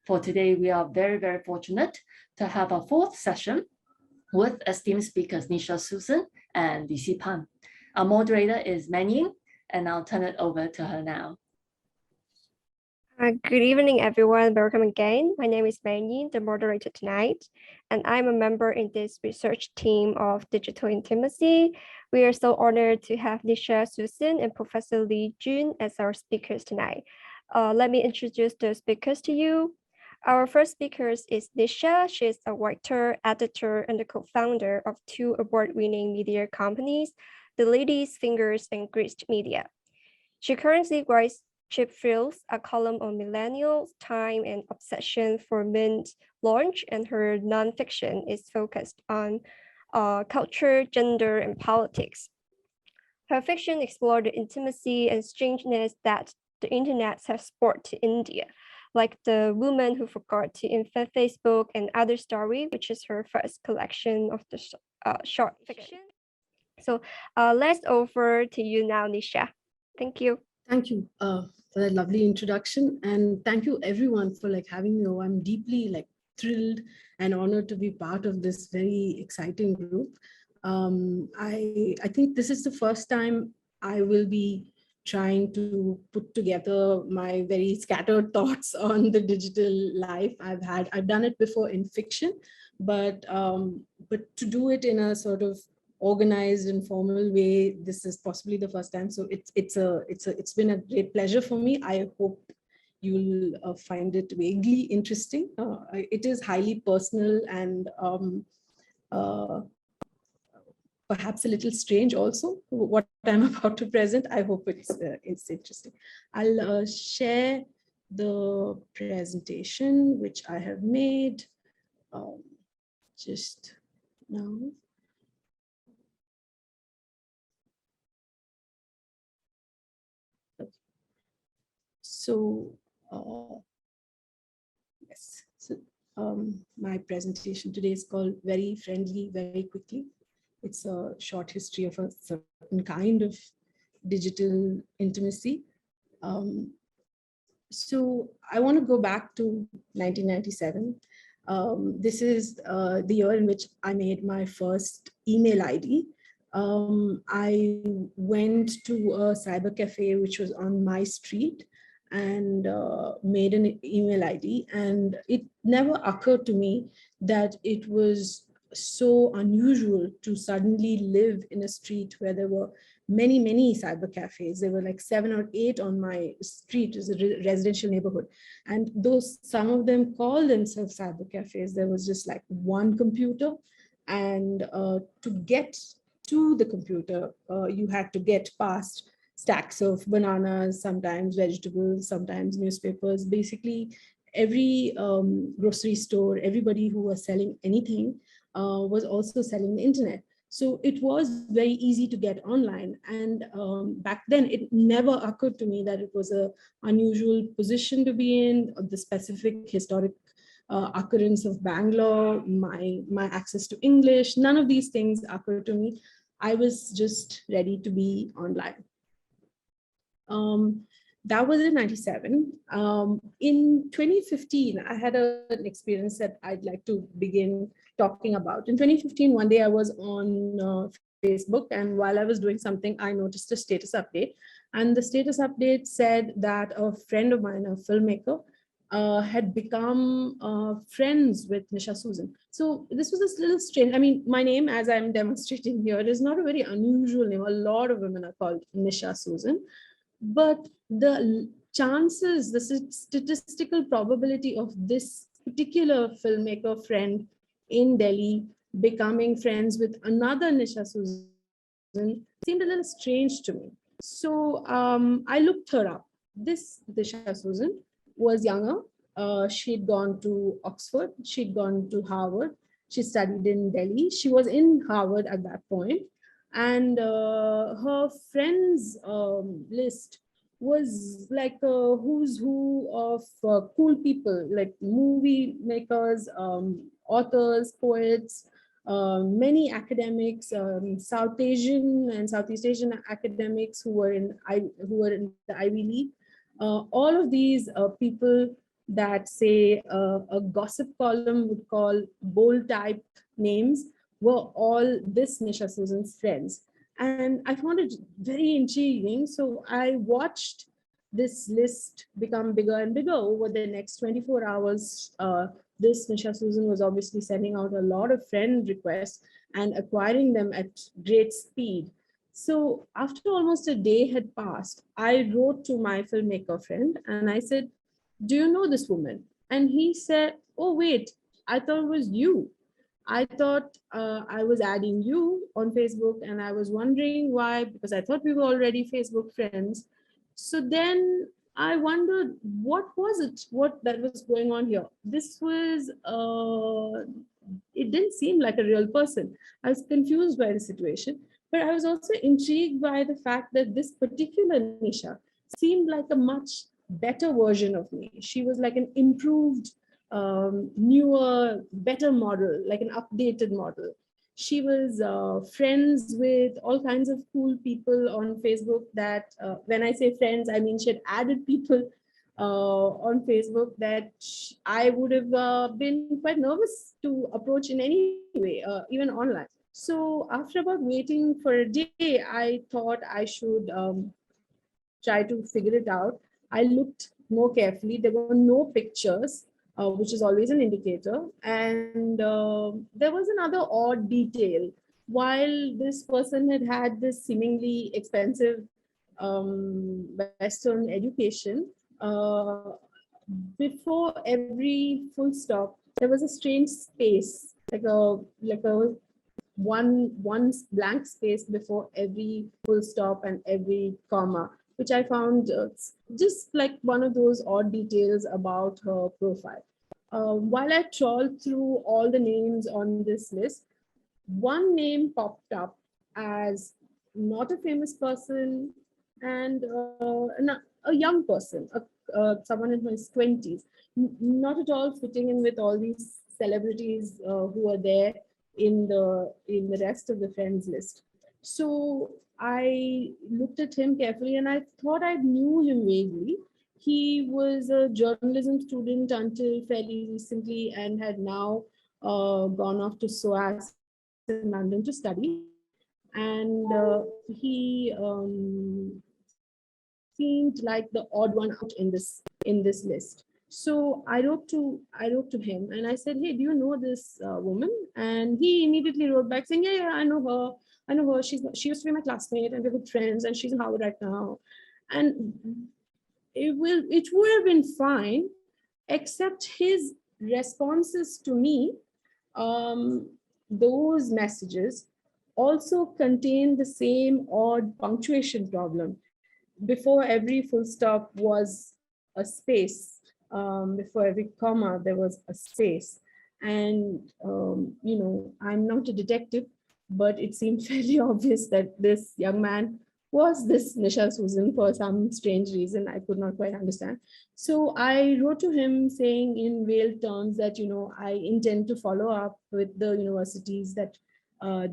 For today, we are very, very fortunate to have a fourth session with esteemed speakers Nisha Susan and DC Pan. Our moderator is Manyin, and I'll turn it over to her now. Good evening, everyone. Welcome again. My name is Manyin, the moderator tonight, and I'm a member in this research team of digital intimacy. We are so honored to have Nisha Susan and Professor Li Jun as our speakers tonight. Let me introduce the speakers to you. Our first speaker is Nisha. She's a writer, editor, and the co-founder of two award-winning media companies, The Lady's Fingers and Grist Media. She currently writes Chip Thrills, a column on millennials, time, and obsession for Mint launch, and her nonfiction is focused on culture, gender, and politics. Her fiction explored the intimacy and strangeness that the internet has brought to India, like The Woman Who Forgot to Invent Facebook and Other Story, which is her first collection of the short fiction. So let's over to you now, Nisha. Thank you. Thank you for that lovely introduction, and thank you everyone for having me. I'm deeply thrilled and honored to be part of this very exciting group. I think this is the first time I will be trying to put together my very scattered thoughts on the digital life I've done it before in fiction, but to do it in a sort of organized and formal way, this is possibly the first time. So it's been a great pleasure for me. I hope you'll find it vaguely interesting. It is highly personal and perhaps a little strange also, what I'm about to present. I hope it's interesting. I'll share the presentation which I have made just now. So, yes, so my presentation today is called Very Friendly, Very Quickly. It's a short history of a certain kind of digital intimacy. So I want to go back to 1997. This is the year in which I made my first email ID. I went to a cyber cafe which was on my street and made an email ID, and it never occurred to me that it was so unusual to suddenly live in a street where there were many cyber cafes. There were like 7 or 8 on my street. It's a residential neighborhood, and those, some of them call themselves cyber cafes. There was just like one computer, and to get to the computer, you had to get past stacks of bananas, sometimes vegetables, sometimes newspapers. Basically, every grocery store, everybody who was selling anything was also selling the internet. So it was very easy to get online. And back then, it never occurred to me that it was an unusual position to be in, the specific historic occurrence of Bangalore, my access to English. None of these things occurred to me. I was just ready to be online. That was in 97. In 2015, I had an experience that I'd like to begin talking about. In 2015, one day I was on Facebook, and while I was doing something, I noticed a status update. And the status update said that a friend of mine, a filmmaker, had become friends with Nisha Susan. So this was a little strange. I mean, my name, as I'm demonstrating here, is not a very unusual name. A lot of women are called Nisha Susan. But the chances, the statistical probability of this particular filmmaker friend in Delhi becoming friends with another Nisha Susan seemed a little strange to me. So I looked her up. This Nisha Susan was younger. She'd gone to Oxford. She'd gone to Harvard. She studied in Delhi. She was in Harvard at that point. And her friends list was like a who's who of cool people, like movie makers, authors, poets, many academics, South Asian and Southeast Asian academics who were in the Ivy League. All of these people that, say, a gossip column would call bold type names were all this Nisha Susan's friends. And I found it very intriguing. So I watched this list become bigger and bigger over the next 24 hours. This Nisha Susan was obviously sending out a lot of friend requests and acquiring them at great speed. So after almost a day had passed, I wrote to my filmmaker friend and I said, "Do you know this woman?" And he said, "Oh, wait, I thought it was you. I thought I was adding you on Facebook and I was wondering why, because I thought we were already Facebook friends." So then I wondered, what was it, what that was going on here? This was, it didn't seem like a real person. I was confused by the situation, but I was also intrigued by the fact that this particular Nisha seemed like a much better version of me. She was like an improved, newer, better model, like an updated model. She was friends with all kinds of cool people on Facebook that, when I say friends, I mean she had added people on Facebook that I would have been quite nervous to approach in any way, even online. So after about waiting for a day, I thought I should try to figure it out. I looked more carefully. There were no pictures, which is always an indicator. And there was another odd detail. While this person had had this seemingly expensive Western education, before every full stop, there was a strange space, like a one blank space before every full stop and every comma, which I found just like one of those odd details about her profile. While I trawled through all the names on this list, one name popped up as not a famous person and a young person, someone in his 20s, not at all fitting in with all these celebrities who are there in the rest of the friends list. So I looked at him carefully and I thought I knew him vaguely. He was a journalism student until fairly recently and had now gone off to SOAS in London to study. And he seemed like the odd one out in this list. So I wrote to him and I said, "Hey, do you know this woman?" And he immediately wrote back saying, "Yeah, yeah, I know her. I know her. She used to be my classmate and we're good friends and she's in Harvard right now." And it would have been fine, except his responses to me, um, those messages also contain the same odd punctuation problem. Before every full stop was a space. Before every comma, there was a space. And, I'm not a detective, but it seemed fairly obvious that this young man was this Nisha Susan for some strange reason I could not quite understand. So I wrote to him saying in veiled terms that, I intend to follow up with the universities that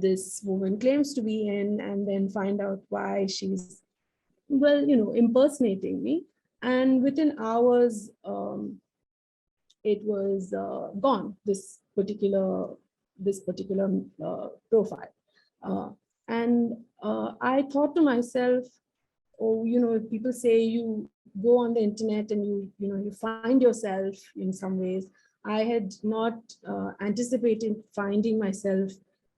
this woman claims to be in and then find out why she's, well, impersonating me. And within hours, it was gone, this particular profile. Uh, and I thought to myself, oh, if people say you go on the internet and you find yourself in some ways, I had not anticipated finding myself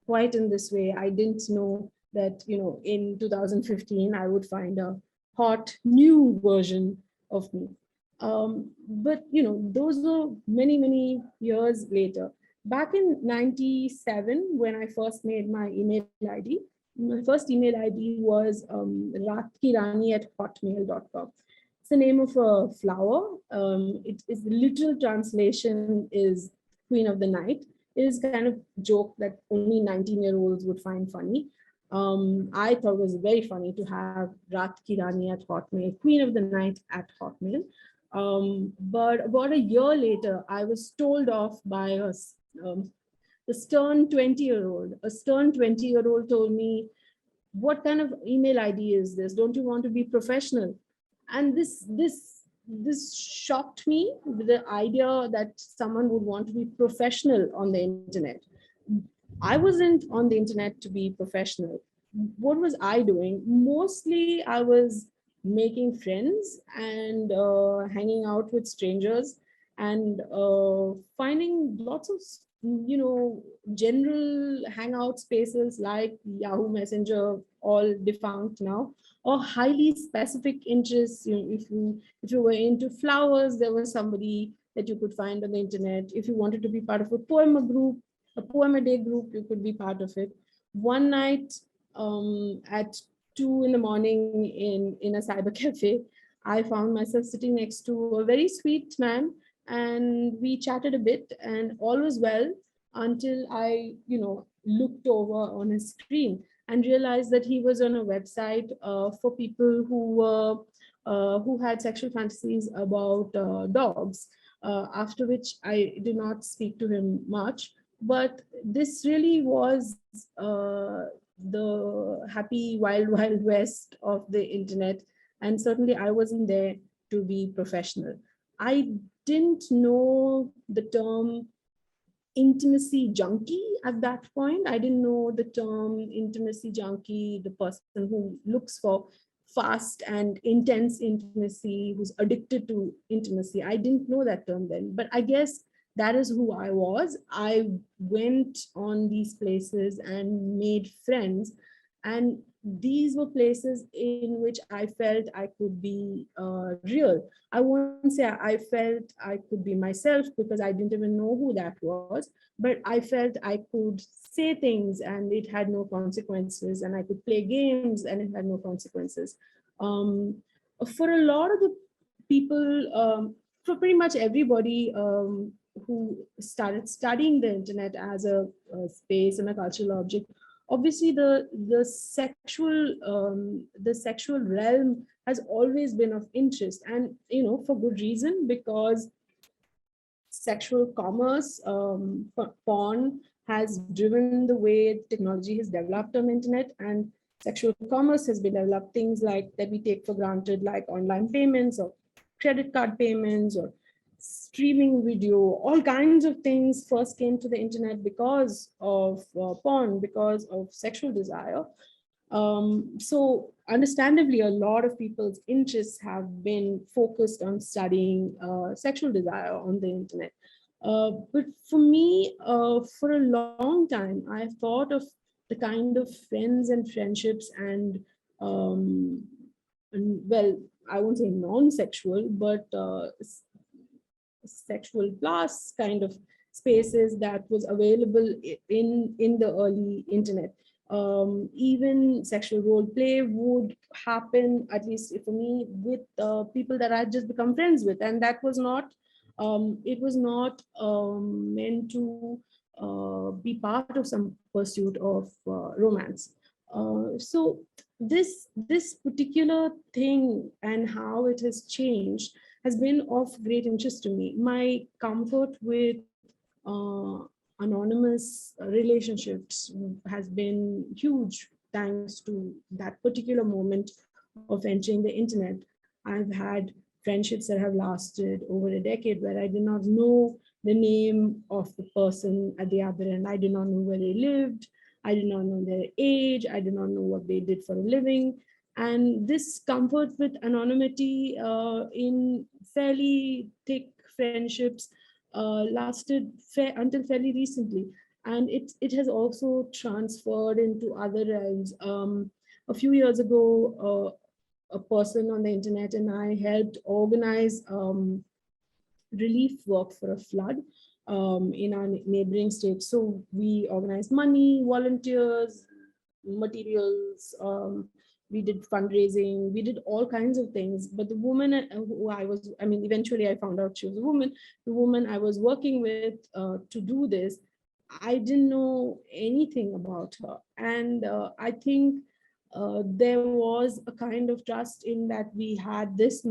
quite in this way. I didn't know that, in 2015, I would find a hot new version of me. But, those were many, many years later. Back in 97, when I first made my email ID, my first email ID was ratkirani@hotmail.com. It's the name of a flower. It is the literal translation is Queen of the Night. It is kind of joke that only 19-year-olds would find funny. I thought it was very funny to have Rat Kirani at Hotmail, Queen of the Night at Hotmail. But about a year later, I was told off by a stern 20-year-old. A stern 20-year-old told me, "What kind of email ID is this? Don't you want to be professional?" And this this shocked me with the idea that someone would want to be professional on the internet. I wasn't on the internet to be professional. What was I doing? Mostly, I was making friends and hanging out with strangers and finding lots of, general hangout spaces like Yahoo Messenger, all defunct now, or highly specific interests. If you were into flowers, there was somebody that you could find on the internet. If you wanted to be part of a poem group, a poem a day group, you could be part of it. One night at 2 in the morning in a cyber cafe, I found myself sitting next to a very sweet man, and we chatted a bit, and all was well until I, looked over on his screen and realized that he was on a website for people who had sexual fantasies about dogs. After which I did not speak to him much, but this really was the happy wild wild west of the internet, and certainly I wasn't there to be professional. I didn't know the term intimacy junkie at that point. I didn't know the term intimacy junkie, the person who looks for fast and intense intimacy, who's addicted to intimacy. I didn't know that term then, but I guess that is who I was. I went on these places and made friends, and these were places in which I felt I could be real. I won't say I felt I could be myself, because I didn't even know who that was, but I felt I could say things and it had no consequences, and I could play games and it had no consequences. Um, for a lot of the people, for pretty much everybody who started studying the internet as a space and a cultural object, obviously the sexual realm has always been of interest, and for good reason, because sexual commerce, porn has driven the way technology has developed on the internet, and sexual commerce has been developed. Things like that we take for granted, like online payments or credit card payments or streaming video, all kinds of things first came to the internet because of porn, because of sexual desire. So understandably, a lot of people's interests have been focused on studying sexual desire on the internet. But for me, for a long time, I've thought of the kind of friends and friendships and well, I won't say non-sexual, but sexual plus kind of spaces that was available in the early internet. Even sexual role play would happen, at least for me, with people that I just become friends with, and that was not it was not meant to be part of some pursuit of romance. So this particular thing and how it has changed has been of great interest to me. My comfort with uh, anonymous relationships has been huge thanks to that particular moment of entering the internet. I've had friendships that have lasted over a decade where I did not know the name of the person at the other end. I did not know where they lived. I did not know their age. I did not know what they did for a living. And this comfort with anonymity in fairly thick friendships lasted until fairly recently. And it has also transferred into other realms. A few years ago, a person on the internet and I helped organize relief work for a flood in our neighboring states. So we organized money, volunteers, materials. We did fundraising. We did all kinds of things. But the woman who eventually I found out she was a woman. The woman I was working with to do this, I didn't know anything about her. And I think there was a kind of trust in that we had this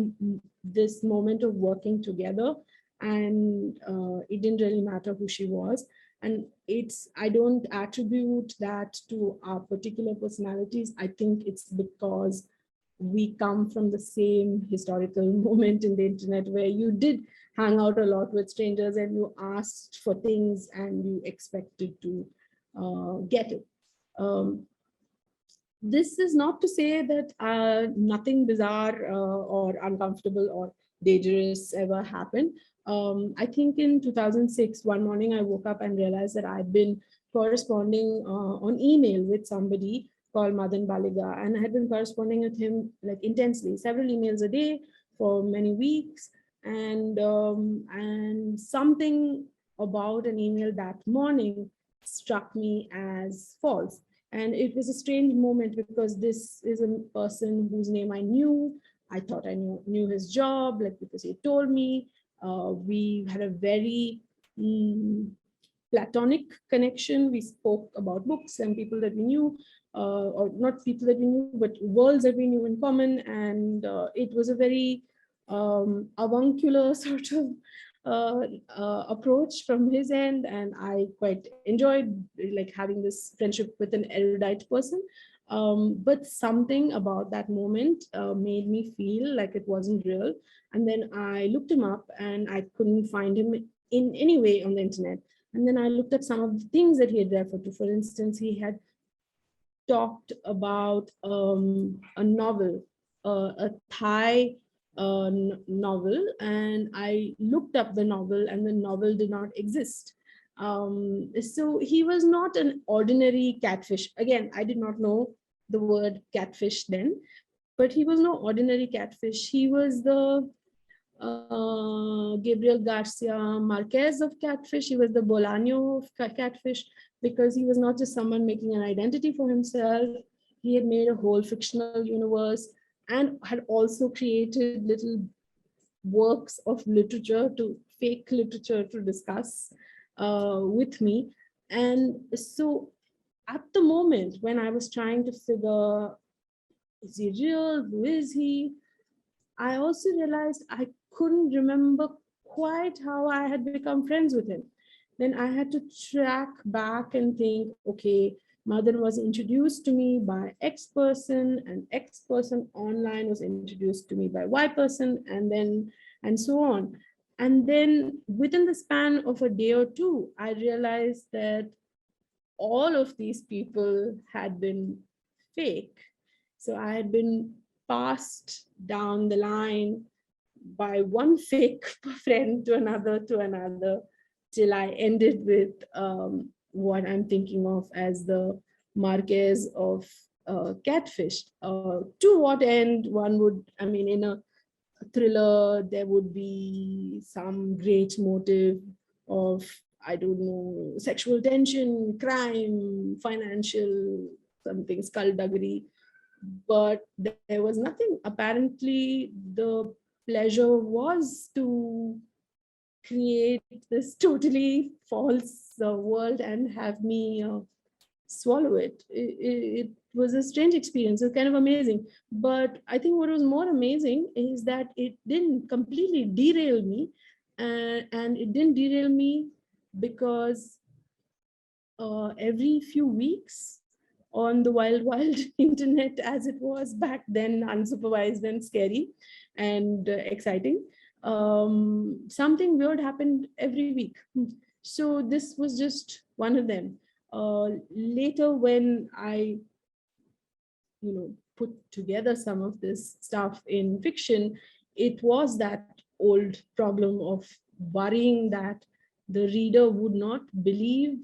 moment of working together, and it didn't really matter who she was. And I don't attribute that to our particular personalities. I think it's because we come from the same historical moment in the internet where you did hang out a lot with strangers and you asked for things and you expected to get it. This is not to say that nothing bizarre or uncomfortable or dangerous ever happened. I think in 2006, one morning I woke up and realized that I'd been corresponding on email with somebody called Madan Baliga, and I had been corresponding with him like intensely, several emails a day for many weeks, and something about an email that morning struck me as false. And it was a strange moment because this is a person whose name I knew. I thought I knew his job, like because he told me. We had a very platonic connection. We spoke about books and people that we knew, or not people that we knew, but worlds that we knew in common. And it was a very avuncular sort of approach from his end, and I quite enjoyed like having this friendship with an erudite person. But something about that moment made me feel like it wasn't real. And then I looked him up and I couldn't find him in any way on the internet. And then I looked at some of the things that he had referred to. For instance, he had talked about a novel, a Thai novel, and I looked up the novel and the novel did not exist. So he was not an ordinary catfish. Again, I did not know the word catfish then, but he was no ordinary catfish. He was the Gabriel Garcia Marquez of catfish. He was the Bolaño of catfish, because he was not just someone making an identity for himself. He had made a whole fictional universe and had also created little works of literature, to fake literature, to discuss with me. And so at the moment when I was trying to figure, is he real? Who is he? I also realized I couldn't remember quite how I had become friends with him. Then I had to track back and think, okay, Madan was introduced to me by X person, and X person online was introduced to me by Y person, and so on. And then within the span of a day or two, I realized that all of these people had been fake. So I had been passed down the line by one fake friend to another, till I ended with what I'm thinking of as the Marquez of catfish. To what end? One would, I mean, in a thriller, there would be some great motive of, I don't know, sexual tension, crime, financial, something skullduggery. But there was nothing. Apparently, the pleasure was to create this totally false world and have me swallow it. It was a strange experience. It's kind of amazing. But I think what was more amazing is that it didn't completely derail me. And it didn't derail me because every few weeks on the wild internet, as it was back then, unsupervised and scary and exciting, something weird happened every week. So this was just one of them. Later, when I put together some of this stuff in fiction, it was that old problem of worrying that the reader would not believe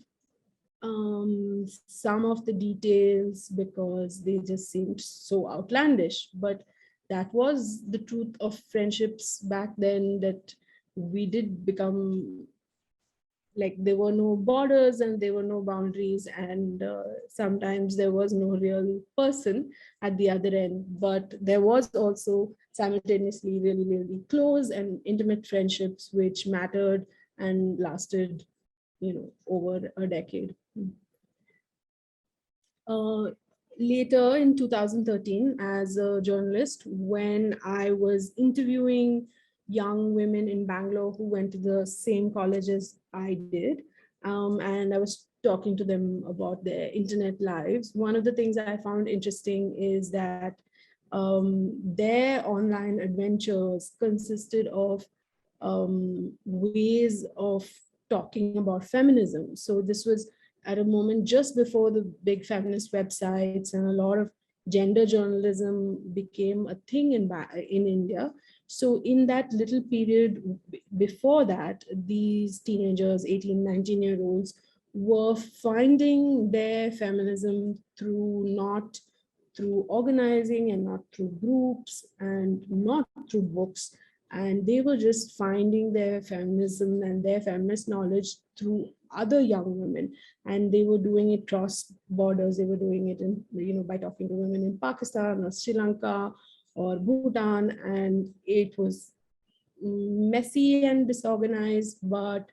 some of the details because they just seemed so outlandish. But that was the truth of friendships back then, that we did become like, there were no borders and there were no boundaries, and sometimes there was no real person at the other end, but there was also simultaneously really, really close and intimate friendships which mattered and lasted over a decade. Later in 2013, as a journalist, when I was interviewing young women in Bangalore who went to the same college as I did, and I was talking to them about their internet lives, one of the things I found interesting is that Their online adventures consisted of ways of talking about feminism. So this was at a moment just before the big feminist websites and a lot of gender journalism became a thing in India. So in that little period before that, these teenagers, 18, 19-year-olds, were finding their feminism not through organizing and not through groups and not through books. And they were just finding their feminism and their feminist knowledge through other young women. And they were doing it cross borders. They were doing it in, by talking to women in Pakistan or Sri Lanka or Bhutan. And it was messy and disorganized, but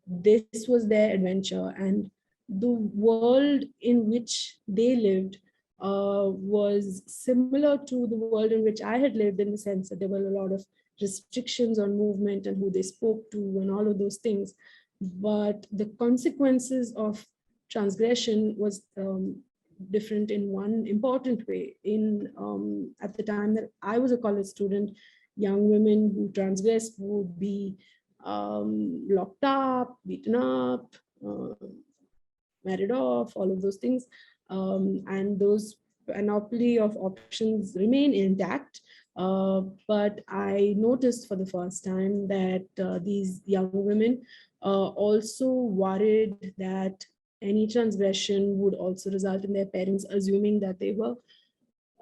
this was their adventure. And the world in which they lived was similar to the world in which I had lived, in the sense that there were a lot of restrictions on movement and who they spoke to and all of those things. But the consequences of transgression was different in one important way. At the time that I was a college student, young women who transgressed would be locked up, beaten up, married off, all of those things. And those panoply of options remain intact. But I noticed for the first time that these young women also worried that any transgression would also result in their parents assuming that they were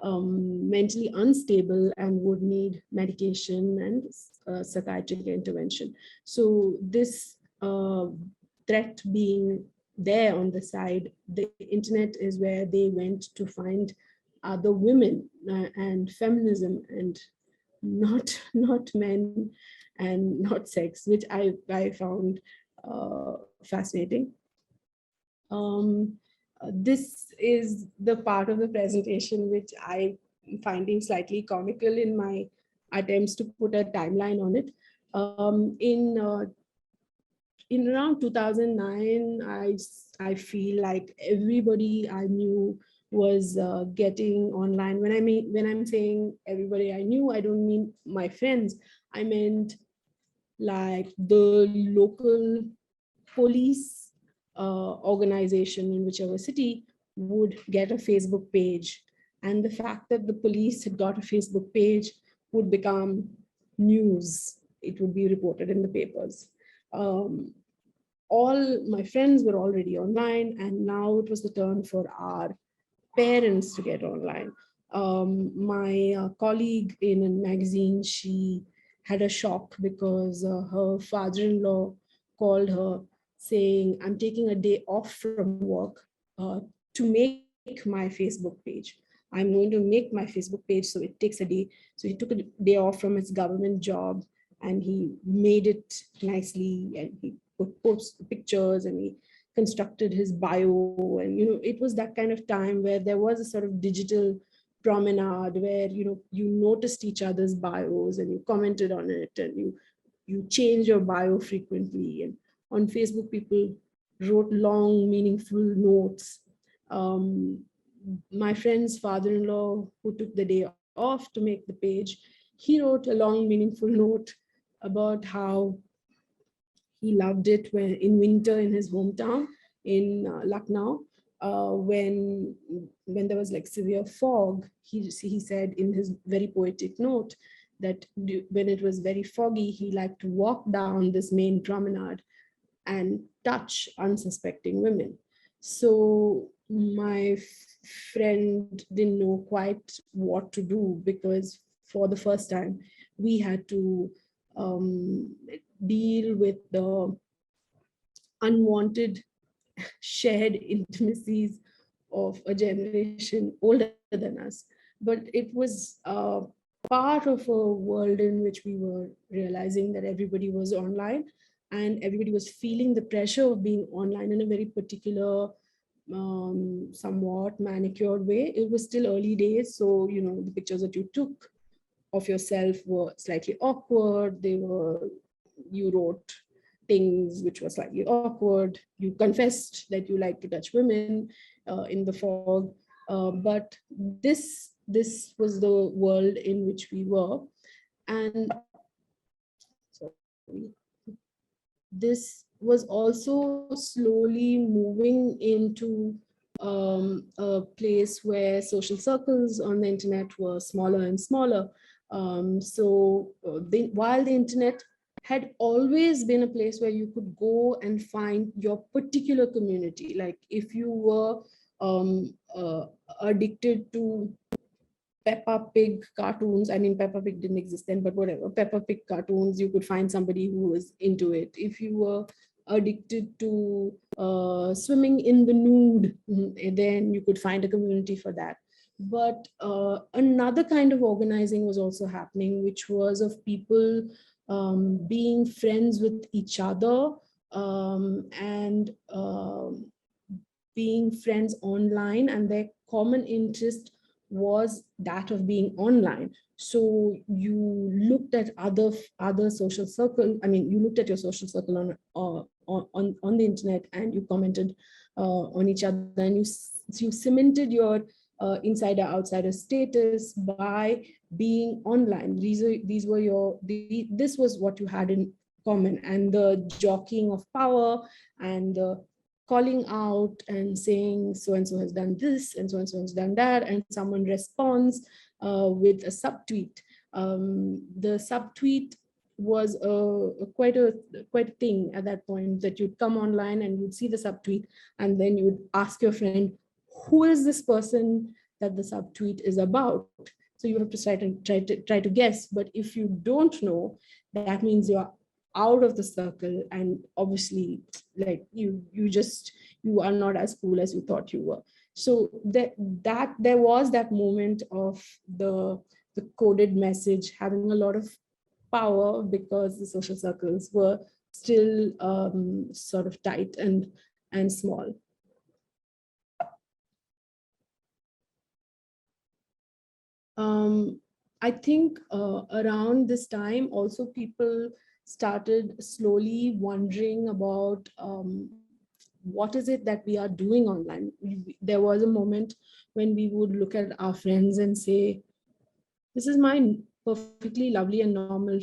mentally unstable and would need medication and psychiatric intervention. So this threat being there on the side, the internet is where they went to find other women and feminism, and not men and not sex, which I found fascinating. This is the part of the presentation which I'm finding slightly comical in my attempts to put a timeline on it. In around 2009, I feel like everybody I knew was getting online. When I'm saying everybody I knew, I don't mean my friends. I meant like the local police organization in whichever city would get a Facebook page. And the fact that the police had got a Facebook page would become news. It would be reported in the papers. All my friends were already online, and now it was the turn for our parents to get online. My colleague in a magazine, she had a shock because her father-in-law called her saying, "I'm taking a day off from work to make my Facebook page. I'm going to make my Facebook page, so it takes a day." So he took a day off from his government job and he made it nicely, and he post pictures and he constructed his bio. And it was that kind of time where there was a sort of digital promenade where you noticed each other's bios and you commented on it, and you change your bio frequently. And on Facebook, people wrote long, meaningful notes. My friend's father-in-law, who took the day off to make the page, he wrote a long, meaningful note about how he loved it when in winter in his hometown in Lucknow, when there was like severe fog. He said in his very poetic note that when it was very foggy, he liked to walk down this main promenade and touch unsuspecting women. So my friend didn't know quite what to do, because for the first time we had to deal with the unwanted shared intimacies of a generation older than us. But it was part of a world in which we were realizing that everybody was online and everybody was feeling the pressure of being online in a very particular, somewhat manicured way. It was still early days, so the pictures that you took of yourself were slightly awkward. You wrote things which were slightly awkward. You confessed that you like to touch women in the fog. But this this was the world in which we were. And sorry, this was also slowly moving into a place where social circles on the internet were smaller and smaller. While the internet had always been a place where you could go and find your particular community, like if you were addicted to Peppa Pig cartoons. I mean, Peppa Pig didn't exist then, but whatever. Peppa Pig cartoons, you could find somebody who was into it. If you were addicted to swimming in the nude, then you could find a community for that. But another kind of organizing was also happening, which was of people being friends with each other and being friends online, and their common interest was that of being online. So you looked at other social circle. I mean, you looked at your social circle on the internet, and you commented on each other, and you cemented your insider outsider status by being online. This was what you had in common, and the jockeying of power and the calling out and saying so and so has done this and so has done that, and someone responds with a subtweet. The subtweet was quite a thing at that point, that you'd come online and you'd see the subtweet, and then you would ask your friend, who is this person that the subtweet is about? So you have to try to guess. But if you don't know, that means you're out of the circle, and obviously, like you are not as cool as you thought you were. So that there was that moment of the coded message having a lot of power, because the social circles were still sort of tight and small. I think around this time also people started slowly wondering about what is it that we are doing online. There was a moment when we would look at our friends and say, this is my perfectly lovely and normal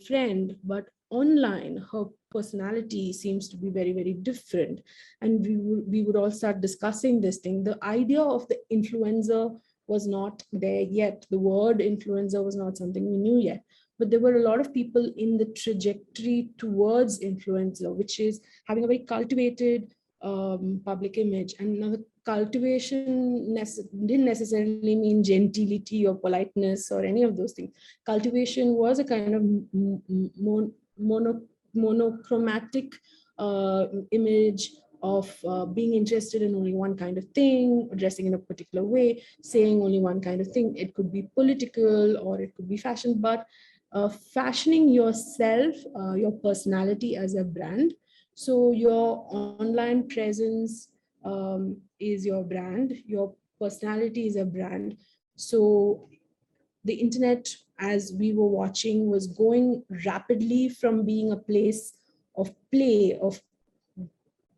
friend, but online her personality seems to be very, very different. And we would all start discussing this thing. The idea of the influencer was not there yet. The word influencer was not something we knew yet. But there were a lot of people in the trajectory towards influencer, which is having a very cultivated public image. And now the cultivation didn't necessarily mean gentility or politeness or any of those things. Cultivation was a kind of monochromatic image of being interested in only one kind of thing, dressing in a particular way, saying only one kind of thing. It could be political or it could be fashion, but fashioning yourself, your personality as a brand. So your online presence is your brand, your personality is a brand. So the internet, as we were watching, was going rapidly from being a place of play, of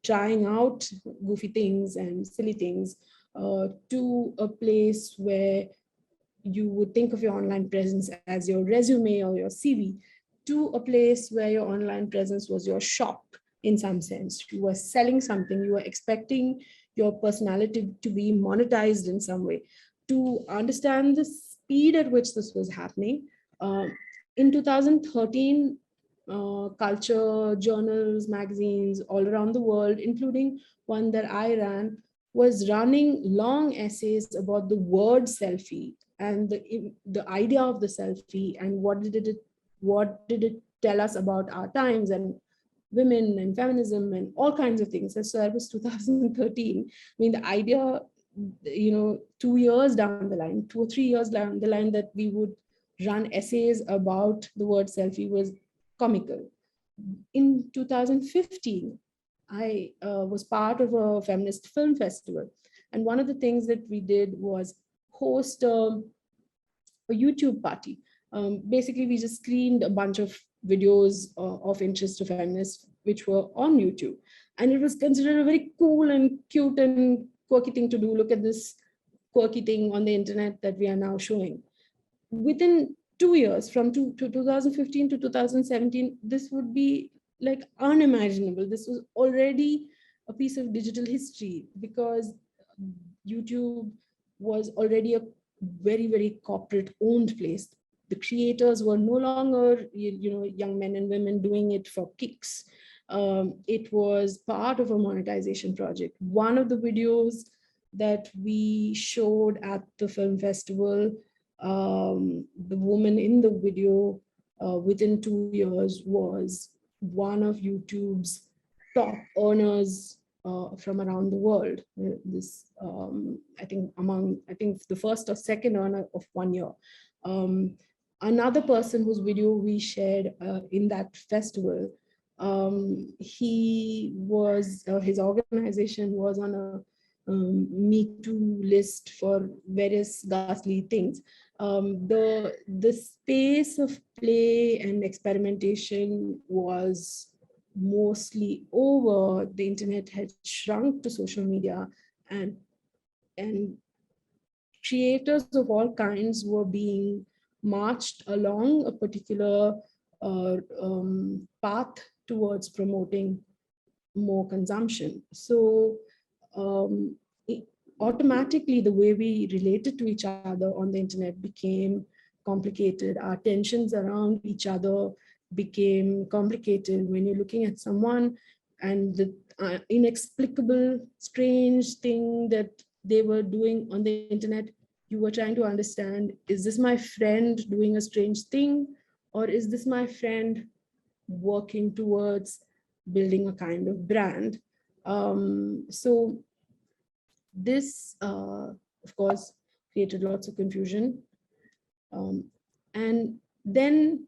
trying out goofy things and silly things, to a place where you would think of your online presence as your resume or your CV, to a place where your online presence was your shop in some sense. You were selling something, you were expecting your personality to be monetized in some way. To understand the speed at which this was happening, in 2013, culture, journals, magazines all around the world, including one that I ran, was running long essays about the word selfie and the idea of the selfie, and what did it tell us about our times and women and feminism and all kinds of things. And so that was 2013. I mean, the idea, 2 years down the line, 2 or 3 years down the line, that we would run essays about the word selfie was comical. In 2015, I was part of a feminist film festival. And one of the things that we did was host a YouTube party. Basically, we just screened a bunch of videos of interest to feminists, which were on YouTube. And it was considered a very cool and cute and quirky thing to do. Look at this quirky thing on the internet that we are now showing. Within 2 years, from 2015 to 2017, this would be like unimaginable. This was already a piece of digital history, because YouTube was already a very, very corporate owned place. The creators were no longer, young men and women doing it for kicks. It was part of a monetization project. One of the videos that we showed at the film festival, the woman in the video within 2 years was one of YouTube's top earners from around the world. This, I think the first or second earner of 1 year. Another person whose video we shared in that festival, he was, his organization was on a Me Too list for various ghastly things. The space of play and experimentation was mostly over. The internet had shrunk to social media, and creators of all kinds were being marched along a particular path towards promoting more consumption. So automatically, the way we related to each other on the internet became complicated. Our tensions around each other became complicated. When you're looking at someone and the inexplicable, strange thing that they were doing on the internet, you were trying to understand, is this my friend doing a strange thing, or is this my friend working towards building a kind of brand? So this, of course, created lots of confusion. And then,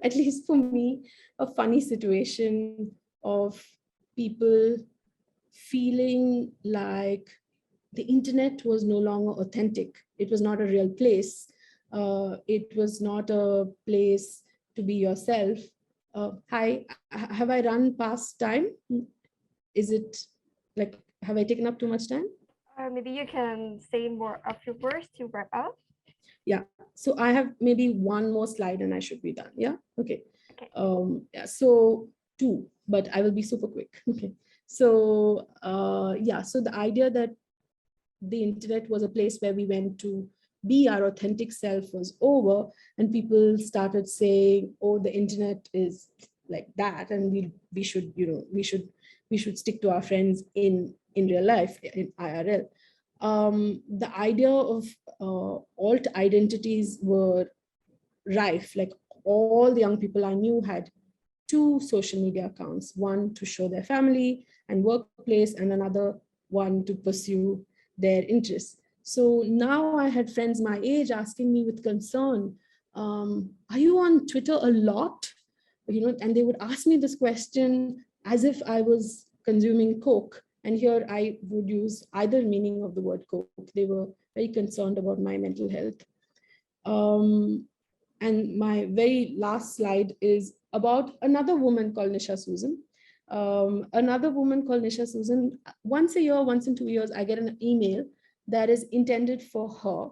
at least for me, a funny situation of people feeling like the internet was no longer authentic. It was not a real place. It was not a place to be yourself. Hi, have I run past time? Is it like, have I taken up too much time? Maybe you can say more of your words to wrap up. Yeah, so I have maybe one more slide and I should be done. Yeah, okay. Yeah, so 2, but I will be super quick. Okay, so yeah, so the idea that the internet was a place where we went to be our authentic self was over, and people started saying, oh, the internet is like that, and we should, we should stick to our friends in real life, in IRL. The idea of alt identities were rife. Like, all the young people I knew had 2 social media accounts, one to show their family and workplace, and another one to pursue their interests. So now I had friends my age asking me with concern, are you on Twitter a lot? And they would ask me this question as if I was consuming Coke. And here I would use either meaning of the word Coke. They were very concerned about my mental health. And my very last slide is about another woman called Nisha Susan. Another woman called Nisha Susan, once a year, once in 2 years, I get an email that is intended for her.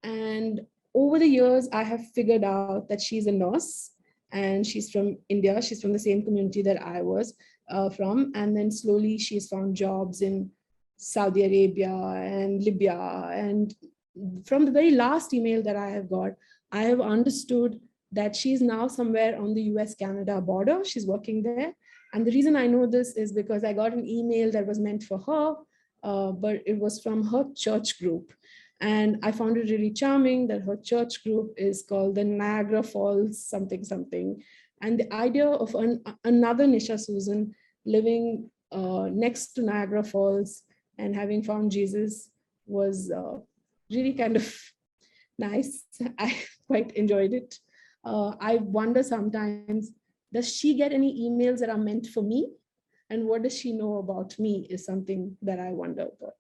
And over the years, I have figured out that she's a nurse and she's from India. She's from the same community that I was from. And then slowly she's found jobs in Saudi Arabia and Libya. And from the very last email that I have got, I have understood that she's now somewhere on the US-Canada border. She's working there. And the reason I know this is because I got an email that was meant for her, but it was from her church group. And I found it really charming that her church group is called the Niagara Falls something something. And the idea of another Nisha Susan living next to Niagara Falls and having found Jesus was really kind of nice. I quite enjoyed it. I wonder sometimes, does she get any emails that are meant for me? And what does she know about me is something that I wonder about.